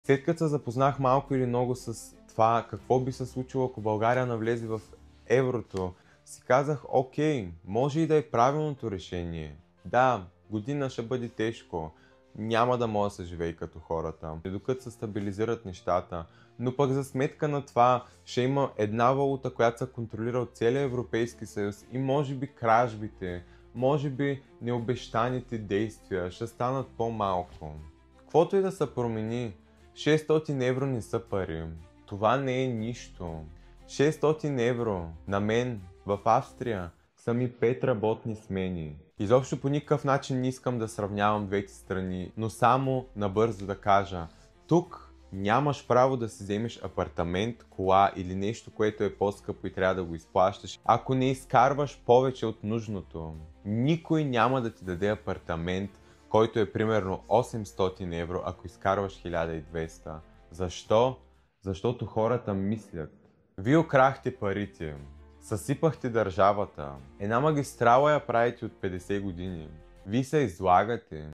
След като се запознах малко или много с това какво би се случило, ако България навлезе в еврото, си казах, окей, може и да е правилното решение. Да, година ще бъде тежко, няма да може да се живее като хората, докато се стабилизират нещата, но пък за сметка на това ще има една валута, която се контролира от целия Европейски съюз и може би кражбите, може би необещаните действия ще станат по-малко. Каквото и да се промени, 600 евро не са пари. Това не е нищо. 600 евро на мен в Австрия са ми 5 работни смени. Изобщо по никакъв начин не искам да сравнявам двете страни, но само набързо да кажа. Тук нямаш право да си вземеш апартамент, кола или нещо, което е по-скъпо и трябва да го изплащаш, ако не изкарваш повече от нужното. Никой няма да ти даде апартамент, който е примерно 800 евро, ако изкарваш 1200. Защо? Защото хората мислят. Вие украхте парите, съсипахте държавата. Една магистрала я правите от 50 години. Вие се излагате.